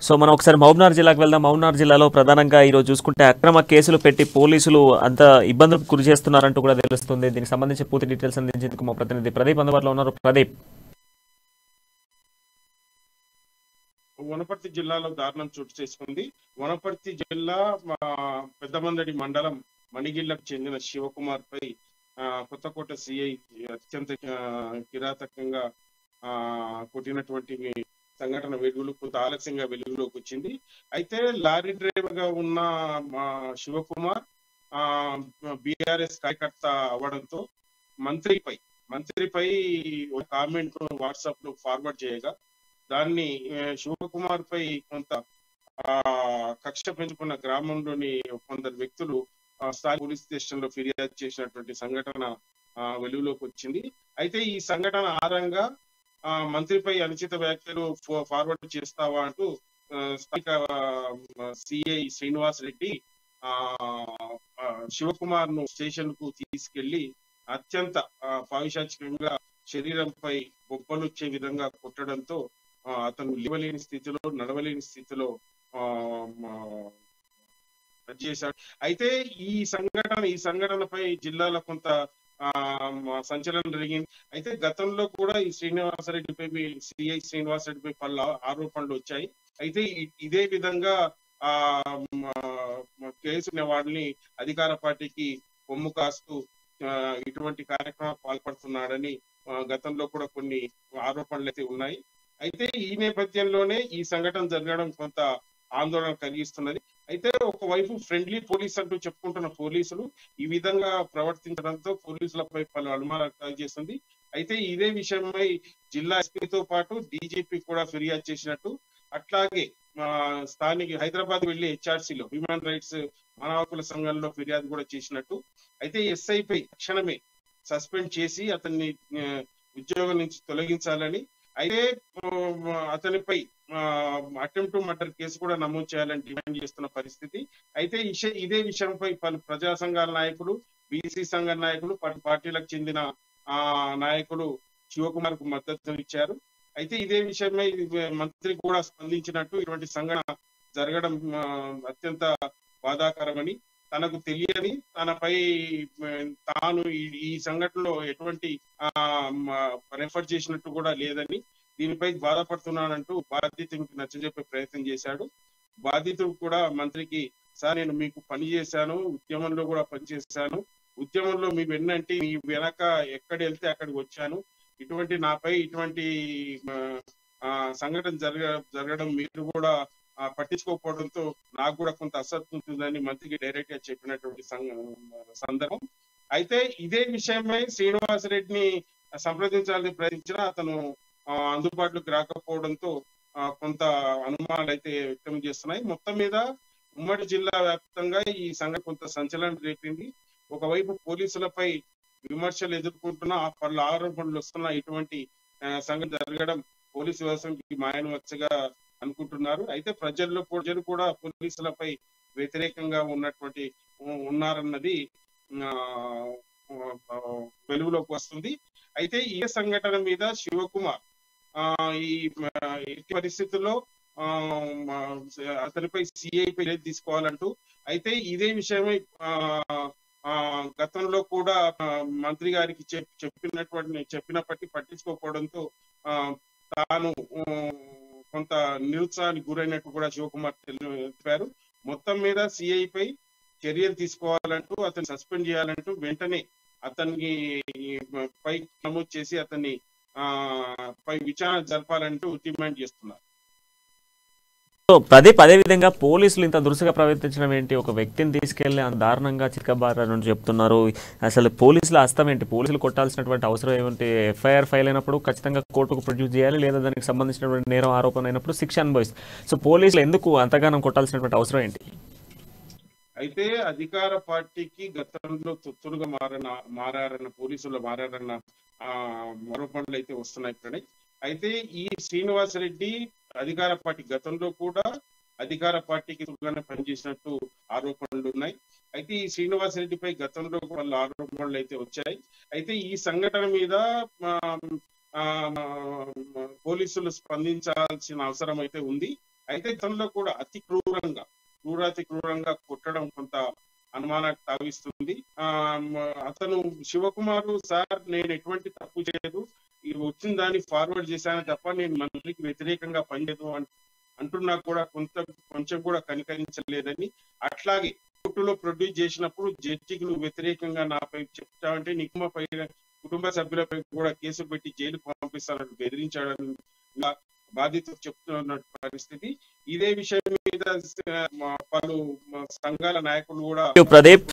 So మనం ఒకసారి మహబూబ్నగర్ జిల్లాకు వెళ్దాం. మహబూబ్నగర్ జిల్లాలో ప్రధానంగా ఈరోజు చూసుకుంటే అక్రమ కేసులు పెట్టి పోలీసులు అంత ఇబ్బందులకు గురి చేస్తున్నారంటూ కూడా తెలుస్తుంది. దీనికి సంబంధించి పూర్తి డీటెయిల్స్ అందించేందుకు మా ప్రతినిధి ప్రదీప్ అందుబాటులో ఉన్నారు. ప్రదీప్. వనపర్తి జిల్లాలో దారుణం చోటు చేసుకుంది. వనపర్తి జిల్లా పెద్దమందడి మండలం మణిగిళ్లకు చెందిన శివకుమార్ పై కొత్తకోట సిఐ అత్యంత కిరాతకంగా కొట్టినటువంటి సంఘటన కొంత ఆలస్యంగా వెలుగులోకి వచ్చింది. అయితే లారీ డ్రైవర్ గా ఉన్న శివకుమార్ బీఆర్ఎస్ కార్యకర్త అవ్వడంతో మంత్రిపై కామెంట్ వాట్సాప్ లో ఫార్వర్డ్ చేయగా దాన్ని శివకుమార్ పై కొంత కక్ష పెంచుకున్న గ్రామంలోని కొందరు వ్యక్తులు స్థానిక పోలీస్ స్టేషన్ లో ఫిర్యాదు చేసినటువంటి సంఘటన వెలుగులోకి వచ్చింది. అయితే ఈ సంఘటన ఆధారంగా మంత్రిపై అనుచిత వ్యాఖ్యలు ఫార్వర్డ్ చేస్తావా అంటూ స్థానిక సిఐ శ్రీనివాస్ రెడ్డి శివకుమార్ ను స్టేషన్ కు తీసుకెళ్లి అత్యంత పావిశాచికంగా శరీరంపై బొబ్బలు వచ్చే విధంగా కొట్టడంతో అతను లేవలేని స్థితిలో నడవలేని స్థితిలో చేశాడు. అయితే ఈ సంఘటనపై జిల్లాలో కొంత సంచలనం జరిగింది. అయితే గతంలో కూడా ఈ సిఐ శ్రీనివాసరెడ్డిపై పలు ఆరోపణలు వచ్చాయి. అయితే ఇదే విధంగా కేసు వాడిని అధికార పార్టీకి కొమ్ము కాస్తూ ఇటువంటి కార్యక్రమాలు పాల్పడుతున్నాడని గతంలో కూడా కొన్ని ఆరోపణలు అయితే ఉన్నాయి. అయితే ఈ నేపథ్యంలోనే ఈ సంఘటన జరగడం కొంత ఆందోళన కలిగిస్తున్నది. అయితే ఒకవైపు ఫ్రెండ్లీ పోలీస్ అంటూ చెప్పుకుంటున్న పోలీసులు ఈ విధంగా ప్రవర్తించడంతో పోలీసులపై పలు అనుమానాలు కలిగజేస్తుంది. అయితే ఇదే విషయమై జిల్లా ఎస్పీతో పాటు డీజీపీ కూడా ఫిర్యాదు చేసినట్టు, అట్లాగే స్థానిక హైదరాబాద్ వెళ్లి హెచ్ఆర్సీలో హ్యూమన్ రైట్స్ మానవ హక్కుల సంఘంలో ఫిర్యాదు కూడా చేసినట్టు. అయితే ఎస్ఐపై తక్షణమే సస్పెండ్ చేసి అతన్ని ఉద్యోగం నుంచి తొలగించాలని, అయితే అతనిపై అటెంప్ట్ టు మర్డర్ కేసు కూడా నమోదు చేయాలని డిమాండ్ చేస్తున్న పరిస్థితి. అయితే ఇదే విషయంపై పలు ప్రజా సంఘాల నాయకులు, బీసీ సంఘ నాయకులు, పార్టీలకు చెందిన నాయకులు శివకుమార్ కు మద్దతు ఇచ్చారు. అయితే ఇదే విషయమై మంత్రి కూడా స్పందించినట్టు, ఇటువంటి సంఘటన జరగడం అత్యంత బాధాకరమని, తనకు తెలియని, తనపై తాను ఈ సంఘటనలో ఎటువంటి రెఫర్ చేసినట్టు కూడా లేదని, దీనిపై బాధపడుతున్నానంటూ బాధితుడికి నచ్చజెప్పే ప్రయత్నం చేశాడు. బాధితుడు కూడా మంత్రికి, సార్ నేను మీకు పని చేశాను, ఉద్యమంలో కూడా పనిచేశాను, ఉద్యమంలో మీ వెన్నంటి మీ వెనక ఎక్కడ వెళ్తే అక్కడికి వచ్చాను, నాపై ఇటువంటి సంఘటన జరగడం మీరు కూడా పట్టించుకోకపోవడంతో నాకు కూడా కొంత అసంతృప్తి మంత్రికి డైరెక్ట్ గా చెప్పినటువంటి సందర్భం. అయితే ఇదే విషయమై శ్రీనివాసరెడ్డిని సంప్రదించాలని ప్రయత్నించినా అతను అందుబాటులోకి రాకపోవడంతో కొంత అనుమానాలు అయితే వ్యక్తం చేస్తున్నాయి. మొత్తం మీద ఉమ్మడి జిల్లా వ్యాప్తంగా ఈ సంఘటన కొంత సంచలనం రేపింది. ఒకవైపు పోలీసులపై విమర్శలు ఎదుర్కొంటున్న పలు ఆరోపణలు వస్తున్న ఇటువంటి సంఘటన జరగడం పోలీసు వ్యవస్థకి మాయనవచ్చగా అనుకుంటున్నారు. అయితే ప్రజలు కూడా పోలీసులపై వ్యతిరేకంగా ఉన్నారన్నది వెలుగులోకి వస్తుంది. అయితే ఈ సంఘటన మీద శివకుమార్ ఈ పరిస్థితుల్లో అతనిపై సిఐపై తీసుకోవాలంటూ, అయితే ఇదే విషయమై గతంలో కూడా మంత్రి గారికి చెప్పినప్పటికీ పట్టించుకోకపోవడంతో తాను కొంత నిరుత్సాహానికి గురైనట్టు కూడా శివకుమార్ తెలిపారు. మొత్తం మీద సిఐపై చర్యలు తీసుకోవాలంటూ, అతన్ని సస్పెండ్ చేయాలంటూ, వెంటనే అతనికి పై నమోదు చేసి అతన్ని పై విచారణ జరపాలంటూ డిమాండ్ చేస్తున్నారు. సో ప్రదీప్, అదే విధంగా పోలీసులు ఇంత దురుసుగా ప్రవర్తించడం ఏంటి? ఒక వ్యక్తిని తీసుకెళ్లి అంత దారుణంగా చిక్కబారని చెప్తున్నారు. అసలు పోలీసుల హస్తం ఏంటి? పోలీసులు కొట్టాల్సినటువంటి అవసరం ఏమిటి? ఎఫ్ఐఆర్ ఫైల్ అయినప్పుడు ఖచ్చితంగా కోర్టుకు ప్రొడ్యూస్ చేయాలి, లేదా దానికి సంబంధించినటువంటి నేరం ఆరోపణ అయినప్పుడు శిక్ష అనుభవిస్తారు. సో పోలీసులు ఎందుకు అంతగానం కొట్టాల్సినటువంటి అవసరం ఏంటి? అయితే అధికార పార్టీకి గతంలో తొత్తులుగా పోలీసులు మారారన్న ఆరోపణలు అయితే వస్తున్నాయి ప్రణయ్. అయితే ఈ శ్రీనివాసరెడ్డి అధికార పార్టీ గతంలో కూడా అధికార పార్టీకి పనిచేసినట్టు ఆరోపణలు ఉన్నాయి. అయితే ఈ శ్రీనివాసరెడ్డిపై గతంలో వాళ్ళ ఆరోపణలు అయితే వచ్చాయి. అయితే ఈ సంఘటన మీద పోలీసులు స్పందించాల్సిన అవసరం అయితే ఉంది. అయితే గతంలో కూడా అతి క్రూరంగా కొట్టడం కొంత అనుమానానికి తావిస్తుంది. అతను శివకుమారు సార్ నేను ఎటువంటి తప్పు చేయలేదు, ఈ వచ్చిన దాన్ని ఫార్వర్డ్ చేశాను తప్ప నేను మంత్రికి వ్యతిరేకంగా పనిచేయదు అంటున్నా కూడా కొంచెం కూడా కనికరించలేదని, అట్లాగే కోర్టులో ప్రొడ్యూస్ చేసినప్పుడు జడ్జికి నువ్వు వ్యతిరేకంగా నాపై చెప్తావంటే నికుమపై కుటుంబ సభ్యులపై కూడా కేసు పెట్టి జైలుకు పంపిస్తానని బెదిరించాడని బాధితులు చెప్తున్న పరిస్థితి. ఇదే విషయం మీద పలు సంఘాల నాయకులు కూడా ప్రదీప్